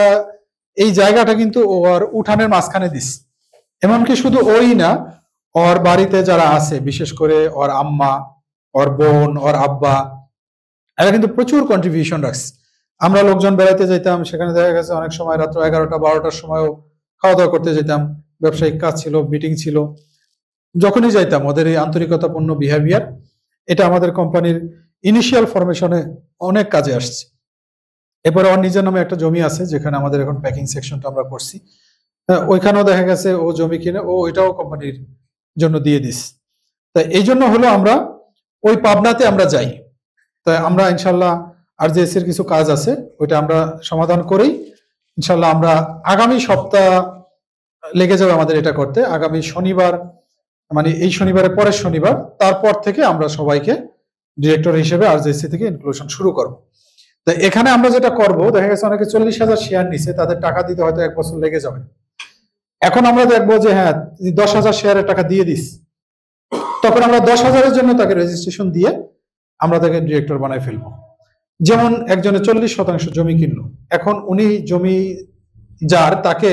এই জায়গাটা কিন্তু ওর উঠানের মাঝখানে দিস। এমনকি শুধু ওই না, ওর বাড়িতে যারা আছে বিশেষ করে ওর আম্মা, ওর বোন, ওর আব্বা, এরা কিন্তু প্রচুর কন্ট্রিবিউশন রাখছে। আমরা লোকজন বেড়াতে যেতাম, সেখানে দেখা গেছে অনেক সময় রাত্র 11টা 12টার সময়ও খাওয়া দাওয়া করতে যেতাম, ব্যবসায়িক কাজ ছিল, মিটিং ছিল। যখনই যাইতাম ওদের এই আন্তরিকতাপূর্ণ বিহেভিয়ার, এটা আমাদের কোম্পানির ইনিশিয়াল ফরমেশনে অনেক কাজে আসছে। এরপরে ওর নিজের নামে একটা জমি আছে যেখানে আমাদের এখন প্যাকিং সেকশনটা আমরা করছি। ওইখানেও দেখা গেছে ও জমি কিনে ও ওইটাও কোম্পানির জন্য দিয়ে দিস। তাই এই জন্য হলো আমরা ওই পাবনাতে আমরা যাই। তাই আমরা ইনশাল্লাহ আর যে এর কিছু কাজ আছে ওইটা আমরা সমাধান করেই ইনশাল্লাহ আমরা আগামী সপ্তাহ লেগে যাবে আমাদের এটা করতে। আগামী শনিবার, মানে এই শনিবারের পরের শনিবার, তারপর থেকে আমরা সবাইকে ডিরেক্টর হিসেবে আরজেসি থেকে ইনক্লুশন শুরু করব। তো এখানে আমরা যেটা করব, দেখা গেছে অনেকে 40,000 শেয়ার নিছে, তাদের টাকা দিতে হয়তো 1 বছর লেগে যাবে। এখন আমরা দেখবো যে হ্যাঁ 10,000 শেয়ারের টাকা দিয়ে দিস, তখন আমরা 10,000-এর জন্য তাকে রেজিস্ট্রেশন দিয়ে আমরা তাকে ডিরেক্টর বানাই ফেলবো। যেমন একজনে 40% জমি কিনলো, এখন উনি জমি যার তাকে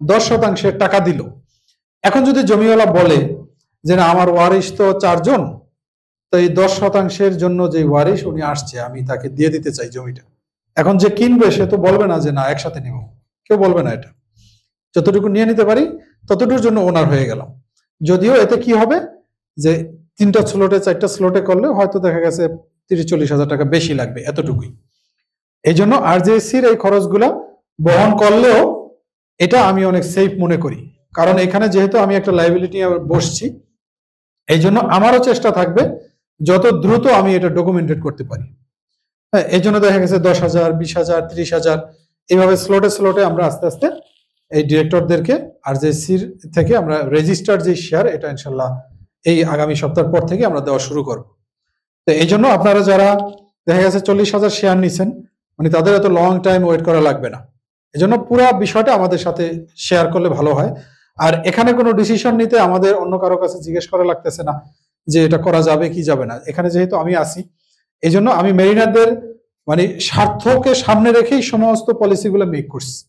10% টাকা দিল। এখন যদি জমিওয়ালা বলে যে না আমার ওয়ারিশ তো 4 জন, তো এই 10%-এর জন্য যে ওয়ারিশ উনি আসছে আমি তাকে দিয়ে দিতে চাই জমিটা। এখন যে কিনবে সে তো বলবে না যে না একসাথে নিব, কেউ বলবে না। এটা যতটুকু নিয়ে নিতে পারি ততটুকুর জন্য ওনার হয়ে গেলাম। যদিও এতে কি হবে যে 3টা স্লটে 4টা স্লটে করলে হয়তো দেখা গেছে 30-40,000 টাকা বেশি লাগবে, এতটুকুই। এই জন্য আরজেএসসির এই খরচগুলা বহন করলেও এটা আমি অনেক সেফ মনে করি, কারণ এখানে যেহেতু আমি একটা লাইবিলিটি বসছি, এই জন্য আমারও চেষ্টা থাকবে যত দ্রুত আমি এটা ডকুমেন্টেড করতে পারি। হ্যাঁ, এই জন্য দেখা গেছে 10,000, 20,000, 30,000 এইভাবে স্লটে স্লটে আমরা আস্তে আস্তে এই ডিরেক্টরদেরকে আরজেএসসির থেকে আমরা রেজিস্টার্ড যে শেয়ার এটা ইনশাল্লাহ এই আগামী সপ্তাহ পর থেকে আমরা দেওয়া শুরু করব। তো এই জন্য আপনারা যারা দেখা গেছে 40,000 শেয়ার নিছেন, মানে তাদের এত লং টাইম ওয়েট করা লাগবে না। এই জন্য পুরো বিষয়টা আমাদের সাথে শেয়ার করলে ভালো হয়। আর এখানে কোনো ডিসিশন নিতে আমাদের অন্য কারো কাছে জিজ্ঞেস করা লাগতেছে না যে এটা করা যাবে কি যাবে না। এখানে যেহেতু আমি আছি, এই জন্য আমি মেরিনারদের মানে স্বার্থকে সামনে রেখেই সমস্ত পলিসিগুলো মেক করছি,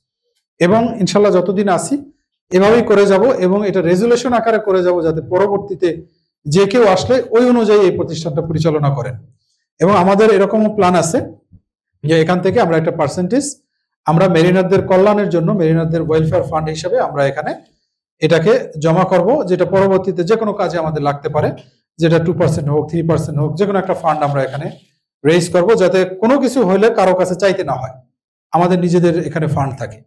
এবং ইনশাল্লাহ যতদিন আসি এভাবেই করে যাব, এবং এটা রেজুলেশন আকারে করে যাব যাতে পরবর্তীতে যে কেউ আসলে ওই অনুযায়ী এই প্রতিষ্ঠানটা পরিচালনা করেন। এবং আমাদের এরকমও প্ল্যান আছে যে এখান থেকে আমরা একটা পার্সেন্টেজ আমরা মেরিনারদের কল্যাণের জন্য, মেরিনারদের ওয়েলফেয়ার ফান্ড হিসেবে আমরা এখানে এটাকে জমা করব, যেটা পরবর্তীতে যে কোনো কাজে আমাদের লাগতে পারে, যেটা 2% হোক, 3% হোক, যে কোনো একটা ফান্ড আমরা এখানে রেজ করব, যাতে কোনো কিছু হলে কারো কাছে চাইতে না হয়, আমাদের নিজেদের এখানে ফান্ড থাকে।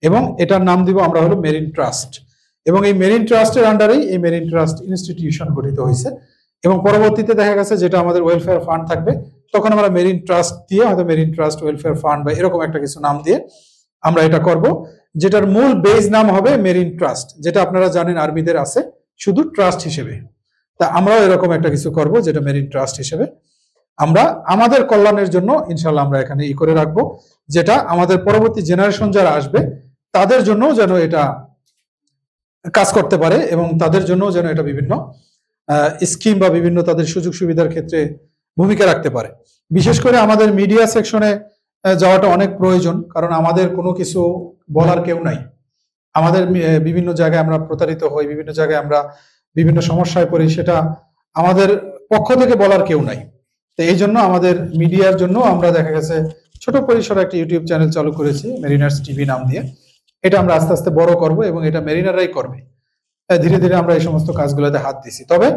এবং এটার নাম দিব আমরা হলো মেরিন ট্রাস্ট। এবং এই মেরিন ট্রাস্টের আন্ডারেই এই মেরিন ট্রাস্ট ইনস্টিটিউশন গঠিত হয়েছে। এবং পরবর্তীতে দেখা গেছে যেটা আমাদের ওয়েলফেয়ার ফান্ড থাকবে, তখন আমরা মেরিন ট্রাস্ট দিয়ে, হয়তো মেরিন ট্রাস্ট ওয়েলফেয়ার ফান্ড বা এরকম একটা কিছু নাম দিয়ে আমরা এটা করব, যেটার মূল বেস নাম হবে মেরিন ট্রাস্ট, যেটা আপনারা জানেন আর্মিদের আছে শুধু ট্রাস্ট হিসেবে। তা আমরাও এরকম একটা কিছু করব, যেটা মেরিন ট্রাস্ট হিসেবে আমরা আমাদের কল্যাণের জন্য ইনশাল্লাহ আমরা এখানে করে রাখবো, যেটা আমাদের পরবর্তী জেনারেশন যারা আসবে তাদের জন্য যেন এটা কাজ করতে পারে, এবং তাদের জন্য যেন এটা বিভিন্ন স্কিম বা বিভিন্ন তাদের সুযোগ সুবিধার ক্ষেত্রে ভূমিকা রাখতে পারে। বিশেষ করে আমাদের মিডিয়া সেকশনে যাওয়াটা অনেক প্রয়োজন, কারণ আমাদের কোনো কিছু বলার কেউ নাই। আমাদের বিভিন্ন জায়গায় আমরা প্রতারিত হই, বিভিন্ন জায়গায় আমরা বিভিন্ন সমস্যায় পড়ি, সেটা আমাদের পক্ষ থেকে বলার কেউ নাই। তো এই জন্য আমাদের মিডিয়ার জন্য আমরা দেখা গেছে ছোট পরিসরে একটা ইউটিউব চ্যানেল চালু করেছি, মেরিনার্স টিভি নাম দিয়ে। এটা আমরা আস্তে আস্তে বড় করব এবং এটা মেরিনাররাই করবে। ধীরে ধীরে আমরা এই সমস্ত কাজগুলোতে হাত দিছি। তবে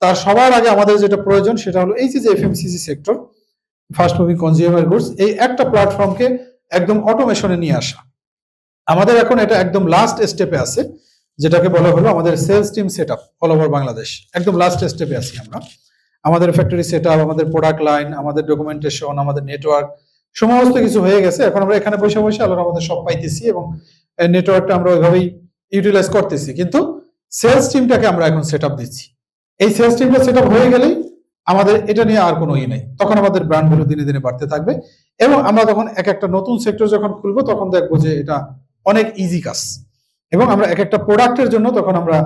তার সবার আগে আমাদের যেটা প্রয়োজন সেটা হলো এই যে FMCG sector, fast moving consumer goods, এই একটা প্ল্যাটফর্মকে একদম অটোমেশনে নিয়ে আসা। আমাদের এখন এটা একদম লাস্ট স্টেপে আছে, যেটাকে বলা হলো আমাদের sales team setup all over Bangladesh. একদম লাস্ট স্টেপে আছি আমরা। আমাদের ফ্যাক্টরি সেটআপ, আমাদের প্রোডাক্ট লাইন, আমাদের ডকুমেন্টেশন, আমাদের নেটওয়ার্ক সমস্ত কিছু হয়ে গেছে। এখন আমরা এখানে বসে বসে আল্লাহর আমাদের সব পাইতেছি এবং নেটওয়ার্কটা আমরা ওইভাবেই ইউটিলাইজ করতেছি। কিন্তু সেলস টিমটাকে আমরা এখন সেটআপ দিচ্ছি। এই সেলস টিমটা সেটআপ হয়ে গেলেই আমাদের এটা নিয়ে আর কোনো নেই। তখন আমাদের ব্র্যান্ড ভ্যালু দিনে দিনে বাড়তে থাকবে এবং আমরা তখন এক একটা নতুন সেক্টর যখন খুলবো তখন দেখবো যে এটা অনেক ইজি কাজ। এবং আমরা এক একটা প্রোডাক্টের জন্য তখন আমরা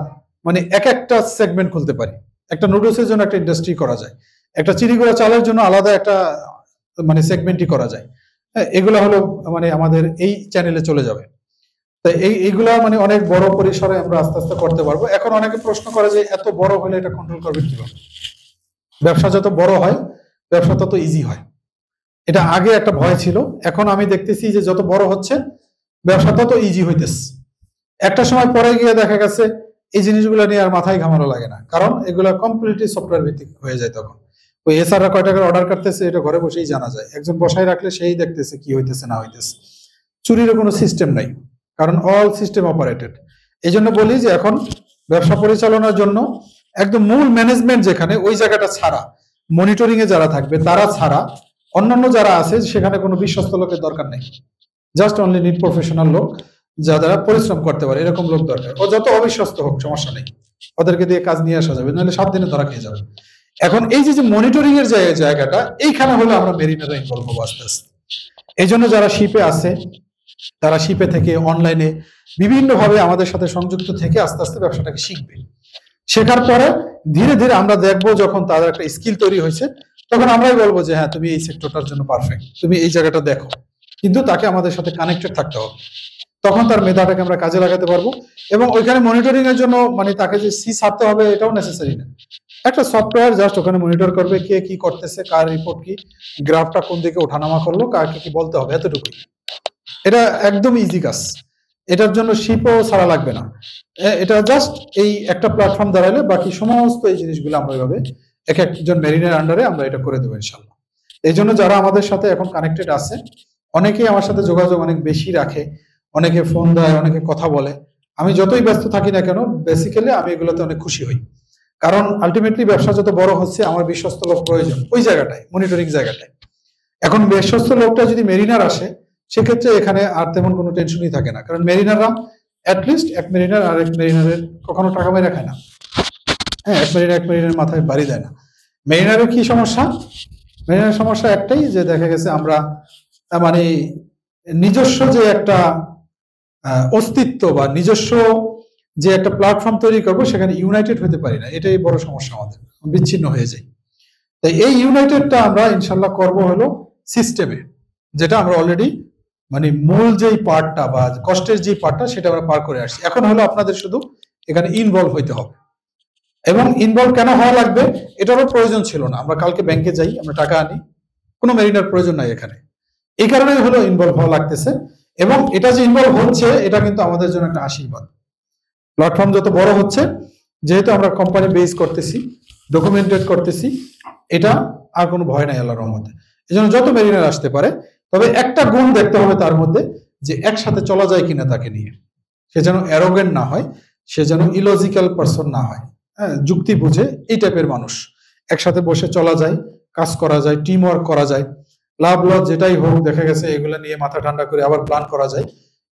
মানে এক একটা সেগমেন্ট খুলতে পারি। একটা নুডলসের জন্য একটা ইন্ডাস্ট্রি করা যায়, একটা চিনিগুড়া চালের জন্য আলাদা একটা মানে সেগমেন্টই করা যায়। এগুলো হলো মানে আমাদের এই চ্যানেলে চলে যাবে। তো এইগুলা মানে অনেক বড় পরিসরে আমরা আস্তে আস্তে করতে পারবো। এখন অনেকে প্রশ্ন করে যে এত বড় হলে এটা কন্ট্রোল করবে কিভাবে? ব্যবসা যত বড় হয় ব্যবসা তত ইজি হয়। এটা আগে একটা ভয় ছিল, এখন আমি দেখতেছি যে যত বড় হচ্ছে ব্যবসা তত ইজি হইতেছে। একটা সময় পরে গিয়ে দেখা গেছে এই জিনিসগুলো নিয়ে আর মাথায় ঘামানো লাগে না, কারণ এগুলো কমপ্লিটলি সফটওয়্যার ভিত্তিক হয়ে যায়। তখন ওই এসআররা কয় টাকার অর্ডার করতেছে এটা ঘরে বসেই জানা যায়, একজন বসাই রাখলে সেই দেখতেছে কি হইতেছে না হইতেছে। চুরির কোনো সিস্টেম নাই, কারণ অল সিস্টেম অপারেটেড। এই জন্য বলি যে এখন ব্যবসা পরিচালনার জন্য একদম মূল ম্যানেজমেন্ট যেখানে, ওই জায়গাটা ছাড়া মনিটরিং এ যারা থাকবে তারা ছাড়া অন্যান্য যারা আছে সেখানে কোনো বিশ্বস্ত লোকের দরকার নেই। জাস্ট অনলি নিড প্রফেশনাল লোক যারা পরিশ্রম করতে পারে, এরকম লোক দরকার। ও যত অবিশ্বস্ত হোক সমস্যা নেই, ওদেরকে দিয়ে কাজ নিয়ে আসা যাবে, নাহলে 7 দিনে ধরা খেয়ে যাবে। এখন এই যে মনিটরিং এর জায়গাটা এইখানে হলে আমরা মেরিনারা ইনভলভ হবো আস্তে আস্তে। এই জন্য যারা শিপে আছে তারা শিপে থেকে অনলাইনে বিভিন্ন ভাবে আমাদের সাথে সংযুক্ত থেকে আস্তে আস্তে ব্যবসাটাকে শিখবে। শেখার পরে ধীরে ধীরে আমরা দেখবো যখন তাদের একটা স্কিল তৈরি হয়েছে তখন আমরাই বলবো যে হ্যাঁ তুমি এই সেক্টরটার জন্য পারফেক্ট, তুমি এই জায়গাটা দেখো। কিন্তু তাকে আমাদের সাথে কানেক্টেড থাকতে হবে, তখন তার মেধাটাকে আমরা কাজে লাগাতে পারবো। এবং ওইখানে মনিটরিং এর জন্য মানে তাকে যে সি ছাড়তে হবে এটাও নেসেসারি না। একটা সফটওয়্যার জাস্ট ওখানে মনিটর করবে কে কি করতেছে, কার রিপোর্ট কি, গ্রাফটা কোন দিকে ওঠানামা করলো, কাকে কি বলতে হবে, এতটুকুই। এটা একদম ইজি কাজ, এটার জন্য শিপও ছাড়া লাগবে না। এটা জাস্ট এই একটা প্ল্যাটফর্ম দাঁড়ালে বাকি সমস্ত এই জিনিসগুলো আমরা এইভাবে এক একজন মেরিনের আন্ডারে আমরা এটা করে দেবো ইনশাল্লাহ। এই জন্য যারা আমাদের সাথে এখন কানেক্টেড আছে অনেকেই আমার সাথে যোগাযোগ অনেক বেশি রাখে, অনেকে ফোন দেয়, অনেকে কথা বলে। আমি যতই ব্যস্ত থাকি না কেন বেসিক্যালি আমি এগুলোতে অনেক খুশি হই, কারণ আলটিমেটলি ব্যবসা যত বড় হচ্ছে আমার বিশ্বস্ত লোক প্রয়োজন ওই জায়গাটায়, মনিটরিং জায়গাটায়। এখন বিশ্বস্ত লোকটা যদি মেরিনার আসে সেক্ষেত্রে এখানে আর তেমন কোনো টেনশনই থাকে না, কারণ মেরিনাররা অ্যাটলিস্ট এক মেরিনার আর এক মেরিনারের কখনো টাকা মেরে খায় না। হ্যাঁ, এক মেরিনার মাথায় বাড়ি দেয় না। মেরিনারের কি সমস্যা? মেরিনারের সমস্যা একটাই যে দেখা গেছে আমরা মানে নিজস্ব যে একটা অস্তিত্ব বা নিজস্ব যে একটা প্ল্যাটফর্ম তৈরি করবো সেখানে ইউনাইটেড হতে পারি না, এটাই বড় সমস্যা, আমাদের বিচ্ছিন্ন হয়ে যায়। তাই এই ইউনাইটেডটা আমরা ইনশাল্লাহ করব হলো সিস্টেমে, যেটা আমরা অলরেডি মানে মূল যেই পার্টটা বা কষ্টের যে পার্টটা সেটা আমরা পার করে আসছি। এখন হলো আপনাদের শুধু এখানে ইনভলভ হইতে হবে। এবং ইনভলভ কেন হওয়া লাগবে এটারও প্রয়োজন ছিল না। আমরা কালকে ব্যাংকে যাই, আমরা টাকা আনি, কোনো মেরিনার প্রয়োজন নাই এখানে। এই কারণেই হলো ইনভলভ হওয়া লাগতেছে। এবং এটা যে ইনভলভ হচ্ছে এটা কিন্তু আমাদের জন্য একটা আশীর্বাদ। প্ল্যাটফর্ম যত বড় হচ্ছে, যেহেতু আমরা কোম্পানি বেস করতেছি, ডকুমেন্টেড করতেছি, এটা আর কোনো ভয় নাই আল্লাহর রহমতে। এই জন্য যত মেরিনার আসতে পারে, তবে একটা গুণ দেখতে হবে তার মধ্যে, যে একসাথে চলা যায় কিনা তাকে নিয়ে। সে যেন অ্যারোগেন্ট না হয়, সে যেন ইলজিক্যাল পারসন না হয়, হ্যাঁ, যুক্তি বুঝে এই টাইপের মানুষ। একসাথে বসে চলা যায়, কাজ করা যায়, টিম ওয়ার্ক করা যায়, লাভ লস যেটাই হোক দেখা গেছে এগুলো নিয়ে মাথা ঠান্ডা করে আবার প্ল্যান করা যায়।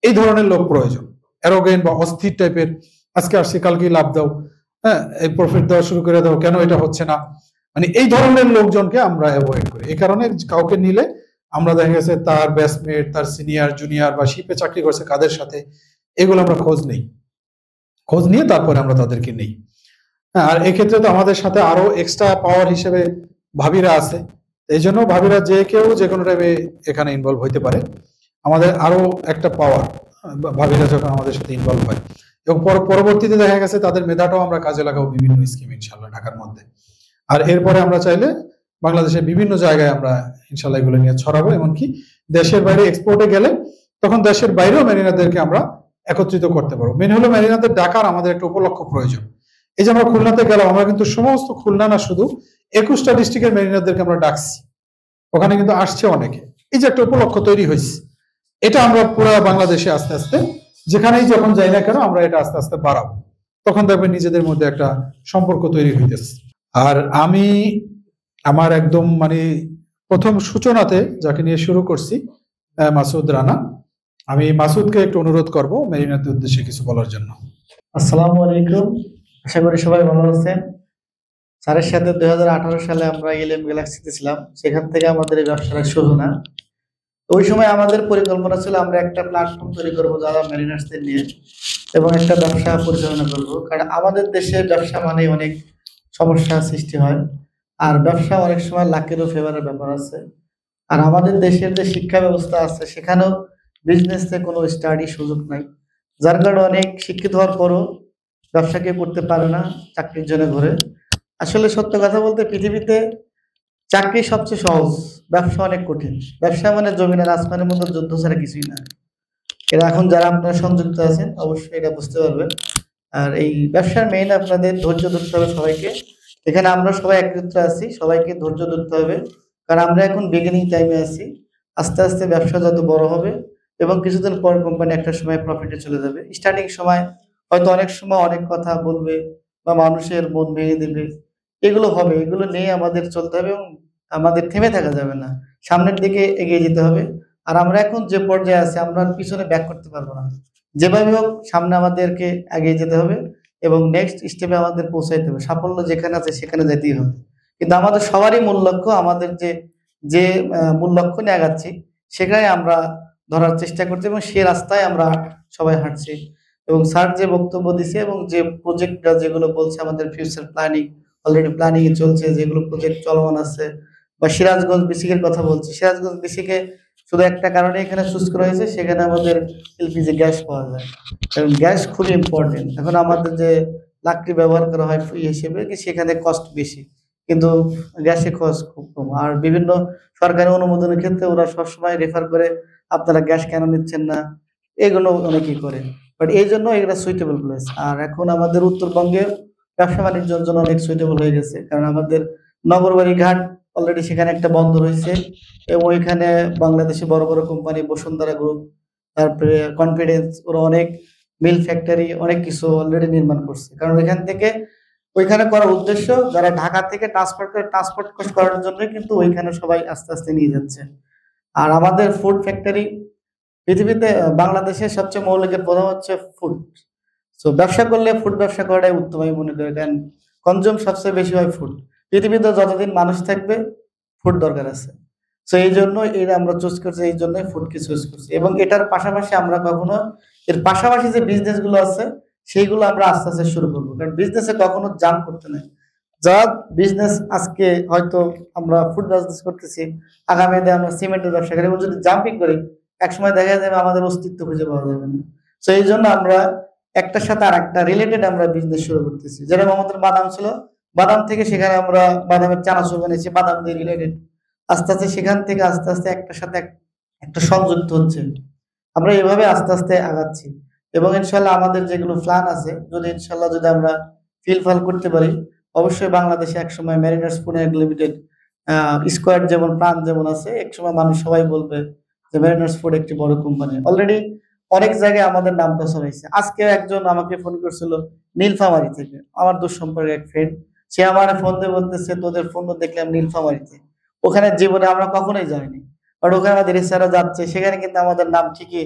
এই ধরনের লোক প্রয়োজন। অ্যারোগেন্ট বা অস্থির টাইপের, আজকে আসছি কালকেই লাভ দাও, হ্যাঁ, এই প্রফিট দেওয়া শুরু করে দাও, কেন এটা হচ্ছে না, মানে এই ধরনের লোকজনকে আমরা অ্যাভয়েড করি। এই কারণে কাউকে নিলে আমরা দেখা গেছে তার ব্যাচমেট, তার সিনিয়র জুনিয়র বা শিপে চাকরি করছে কাদের সাথে, এগুলো আমরা খোঁজ নেই। খোঁজ নিয়ে তারপরে আমরা তাদেরকে নেই। হ্যাঁ, আর এক্ষেত্রে তো আমাদের সাথে আরো এক্সট্রা পাওয়ার হিসেবে ভাবিরা আছে। এই জন্য ভাবিরা যে কেউ যে কোনো টাইমে এখানে ইনভলভ হইতে পারে। আমাদের আরো একটা পাওয়ার, ভাবিরা যখন আমাদের সাথে ইনভলভ হয়, এবং পরবর্তীতে দেখা গেছে তাদের মেধাটাও আমরা কাজে লাগাবো বিভিন্ন স্কিম ইনশাল্লাহ ঢাকার মধ্যে। আর এরপরে আমরা চাইলে বাংলাদেশের বিভিন্ন জায়গায় আমরা ইনশাল্লাহ এগুলো নিয়ে ছড়াবো। এমনকি দেশের বাইরে এক্সপোর্টে গেলে তখন দেশের বাইরেও মেরিনাদেরকে আমরা একত্রিত করতে পারবো। মেন হলো মেরিনাদের ডাকার আমাদের একটা উপলক্ষ প্রয়োজন। এই যে আমরা খুলনাতে গেলাম, আমরা কিন্তু সমস্ত খুলনা না, শুধু 21টা ডিস্ট্রিক্টের মেরিনাদেরকে আমরা ডাকছি, ওখানে কিন্তু আসছে অনেকে। এই যে একটা উপলক্ষ তৈরি হয়েছে, এটা আমরা পুরো বাংলাদেশে আস্তে আস্তে যেখানেই যখন যাই না কেন আমরা এটা আস্তে আস্তে বাড়াবো। তখন দেখবেন নিজেদের মধ্যে একটা সম্পর্ক তৈরি হইতেছে। আর আমি আমার একদম মানে প্রথম সূচনাতে যাকে নিয়ে শুরু করছি, মাসুদ রানা, আমি মাসুদকে একটু অনুরোধ করব মেরিনাদের উদ্দেশ্যে কিছু বলার জন্য। আসসালামু আলাইকুম, আশা করি সবাই ভালো আছেন। স্যারের সাথে 2018 সালে আমরা এলএম গ্যালাক্সিতে ছিলাম, সেখান থেকে আমাদের এই ব্যবসাটা শুরু না। ওই সময় আমাদের পরিকল্পনা ছিল আমরা একটা প্ল্যাটফর্ম তৈরি করবো যারা মেরিনার্সদের নিয়ে, এবং একটা ব্যবসা পরিচালনা করব। কারণ আমাদের দেশে ব্যবসা মানে অনেক সমস্যা সৃষ্টি হয়, আর ব্যবসা অনেক সময় লাকেরও ফেভারের ব্যাপার আছে। আর আমাদের দেশের যে শিক্ষা ব্যবস্থা আছে সেখানেও বিজনেসে কোনো স্টাডি সুযোগ নাই, যার কারণে অনেক শিক্ষিত হওয়ার পরও ব্যবসা কেউ করতে পারে না, চাকরির জন্য ঘুরে। আসলে সত্য কথা বলতে পৃথিবীতে চাকরি সবচেয়ে সহজ, ব্যবসা অনেক কঠিন। ব্যবসা মানে জমিনের আসমানের মধ্যে যুদ্ধ ছাড়া কিছুই না। এটা এখন যারা আপনারা সংযুক্ত আছেন অবশ্যই এটা বুঝতে পারবেন। আর এই ব্যবসার মেইন আপনাদের ধৈর্য ধরতে হবে সবাইকে। এখানে আমরা সবাই একত্রিত আছি, সবাইকে ধৈর্য ধরতে হবে, কারণ আমরা এখন বিগিনিং টাইমে আছি। আস্তে আস্তে ব্যবসা যত বড় হবে এবং কিছুদিন পর কোম্পানি একটা সময় প্রফিটে চলে যাবে। স্টার্টিং সময় হয়তো অনেক সময় অনেক কথা বলবে বা মানুষের মন ভেঙে দেবে, এগুলো হবে, এগুলো নিয়ে আমাদের চলতে হবে এবং আমাদের থেমে থাকা যাবে না, সামনের দিকে এগিয়ে যেতে হবে। আর আমরা এখন যে পর্যায়ে আছি আমরা আর পিছনে ব্যাক করতে পারবো না, যেভাবে হোক সামনে আমাদেরকে এগিয়ে যেতে হবে এবং নেক্সট স্টেপে আমাদের পৌঁছাইতে হবে। সাফল্য যেখানে আছে সেখানে যেতেই হবে, কিন্তু আমাদের সবারই মূল লক্ষ্য, আমাদের যে যে মূল লক্ষ্য নিয়ে আগাচ্ছি সেখানে আমরা ধরার চেষ্টা করছি এবং সে রাস্তায় আমরা সবাই হাঁটছি। এবং স্যার যে বক্তব্য দিছে এবং যে প্রজেক্টটা যেগুলো বলছে আমাদের ফিউচার প্ল্যানিং অলরেডি প্ল্যানিং এ চলছে, যেগুলো প্রজেক্ট চলমান আছে, বা সিরাজগঞ্জ বিসিকের কথা বলছি। সিরাজগঞ্জ বিসিকে শুধু একটা কারণে এখানে চুজ করা হয়েছে, সেখানে আমাদের এলপিজি গ্যাস পাওয়া যায় এবং গ্যাস খুবই ইম্পর্টেন্ট। এখন আমাদের যে লাকড়ি ব্যবহার করা হয় ফ্রি হিসেবে, সেখানে কস্ট বেশি, কিন্তু গ্যাসে খরচ খুব কম। আর বিভিন্ন সরকারি অনুমোদনের ক্ষেত্রে ওরা সবসময় রেফার করে আপনারা গ্যাস কেন নিচ্ছেন না, এগুলো অনেকেই করে, বাট এই জন্য এগুলো সুইটেবল প্লেস। আর এখন আমাদের উত্তরবঙ্গে ব্যবসা বাণিজ্যের জন্য অনেক সুইটেবল হয়ে গেছে, কারণ আমাদের নগরবাড়ি ঘাট অলরেডি সেখানে একটা বন্দর হয়েছে এবং ওইখানে বাংলাদেশে বড় বড় কোম্পানি বসুন্ধরা গ্রুপ, তারপরে কনফিডেন্স, ওরা অনেক মিল ফ্যাক্টরি অনেক কিছু অলরেডি নির্মাণ করছে। কারণ এখান থেকে ওইখানে করার উদ্দেশ্য যারা ঢাকা থেকে ট্রান্সপোর্ট করার জন্য কিন্তু ওইখানে সবাই আস্তে আস্তে নিয়ে যাচ্ছে। আর আমাদের ফুড ফ্যাক্টরি পৃথিবীতে বাংলাদেশের সবচেয়ে মৌলিকের প্রধান হচ্ছে ফুড। সো ব্যবসা করলে ফুড ব্যবসা করাটাই উত্তম আমি মনে করি, কারণ কনজিউম সবচেয়ে বেশি হয় ফুড। পৃথিবীতে যতদিন মানুষ থাকবে ফুড দরকার আছে। সো এই জন্য এটা আমরা চুজ করছি, এই জন্যই ফুডকে চুজ করছি। এবং এটার পাশাপাশি আমরা কখনো এর পাশাপাশি যে বিজনেস গুলো আছে সেইগুলো আমরা আস্তে আস্তে শুরু করবো, কারণ বিজনেসে কখনো জাম্প করতে নেই। যা বিজনেস আজকে হয়তো আমরা ফুড বিজনেস করতেছি, আগামীতে আমরা সিমেন্টের ব্যবসা করি, এবং যদি জাম্পিং করি একসময় দেখা যাবে আমাদের অস্তিত্ব খুঁজে পাওয়া যাবে না। তো এই জন্য আমরা একটার সাথে আর একটা রিলেটেড আমরা বিজনেস শুরু করতেছি। যেরকম আমাদের বাদাম ছিল, বাদাম থেকে সেখানে আমরা বাদামের চানাচুর বানিয়েছি, বাদাম দিয়ে রিলেটেড। আস্তে আস্তে সেখান থেকে আস্তে আস্তে একটার সাথে একটা সংযুক্ত হচ্ছে। আমরা এভাবে আস্তে আস্তে আগাচ্ছি এবং ইনশাল্লাহ আমাদের যেগুলো প্ল্যান আছে, যদি ইনশাল্লাহ যদি আমরা ফিল করতে পারি, অবশ্যই বাংলাদেশে একসময় মেরিনার্স পুনে লিমিটেড স্কোয়াড যেমন প্রাণ যেমন আছে, একসময় মানুষ সবাই বলবে যে মেরিনার্স ফুড একটি বড় কোম্পানি। অলরেডি অনেক জায়গায় আমাদের নামটা ছড়াইছে। আজকে একজন আমাকে ফোন করছিল নীলফামারী থেকে, আমার দুঃসম্পর্কের এক ফ্রেন্ড, সে আমার ফোন দিয়ে বলতেছে তোদের ফোন দেখলাম নীলফামারীতে, ওখানে জীবনে আমরা কখনোই যাইনি, বাট ওখানে আমাদের রিসার্চাররা যাচ্ছে, সেখানে কিন্তু আমাদের নাম ঠিকই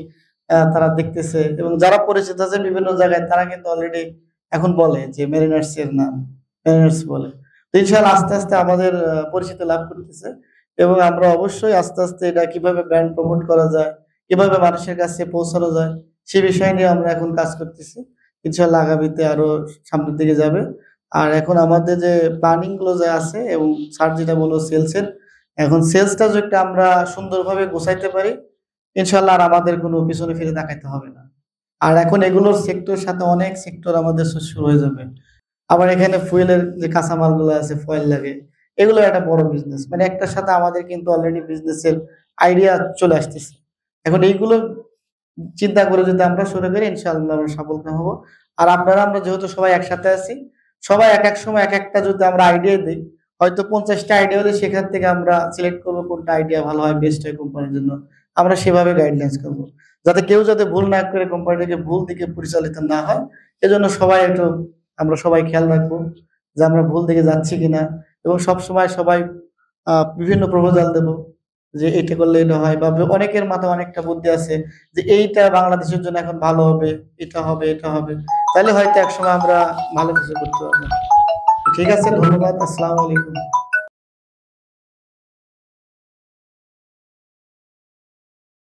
তারা দেখতেছে এবং যারা পরিচিত আছে বিভিন্ন জায়গায় তারা কিন্তু অলরেডি এখন বলে যে মেরিনার্স এর নাম মেরিনার্স বলে। তো ইনশাআল্লাহ আস্তে আস্তে আমাদের পরিচিতি লাভ করতেছে এবং আমরা অবশ্যই আস্তে আস্তে এটা কিভাবে ব্র্যান্ড প্রমোট করা যায়, কিভাবে মানুষের কাছে পৌঁছানো যায়, সে বিষয় নিয়ে আমরা এখন কাজ করতেছি। ইনশাআল্লাহ আগামীতে আরো সামনের দিকে যাবে। আর এখন আমাদের যে প্ল্যানিং গুলো যে আছে এবং স্যার যেটা বললো সেলসের, এখন সেলসটা যদি আমরা সুন্দরভাবে গোছাইতে পারি, ইনশাআল্লাহ আর আমাদের কোনো পিছনে ফিরে তাকাইতে হবে না। আর এখন এগুলোর সেক্টর সাথে অনেক সেক্টর আমাদের শুরু হয়ে যাবে। আবার এখানে ফুয়েলের যে কাঁচামাল গুলো আছে, ফয়েল লাগে, এগুলো একটা বড় বিজনেস, মানে একটার সাথে আমাদের কিন্তু অলরেডি বিজনেসের আইডিয়া চলে আসতেছে। এখন এইগুলো চিন্তা করে যদি আমরা শুরু করি, ইনশাআল্লাহ আমরা সফলকাম হবো। আর আপনারা আমরা যেহেতু সবাই একসাথে আছি, সবাই এক এক সময় এক একটা যদি আমরা আইডিয়া দিই, হয়তো 50টা আইডিয়া হলে সেখান থেকে আমরা সিলেক্ট করবো কোনটা আইডিয়া ভালো হয়, বেস্ট হয় কোম্পানির জন্য, আমরা সেভাবে গাইডলাইন্স করবো, যাতে কেউ যাতে ভুল না করে কোম্পানিটাকে ভুল দিকে পরিচালিত না হয়। এজন্য সবাই একটু আমরা সবাই খেয়াল রাখবো যে আমরা ভুল দিকে যাচ্ছি কিনা, এবং সবসময় সবাই বিভিন্ন প্রপোজাল দেবো যে এটা করলে এটা হয়, বা অনেকের মাথায় অনেকটা বুদ্ধি আছে যে এইটা বাংলাদেশের জন্য এখন ভালো হবে, এটা হবে, এটা হবে, তাহলে হয়তো একসময় আমরা ভালো কিছু করতে পারবো। ঠিক আছে, ধন্যবাদ, আসসালামু আলাইকুম।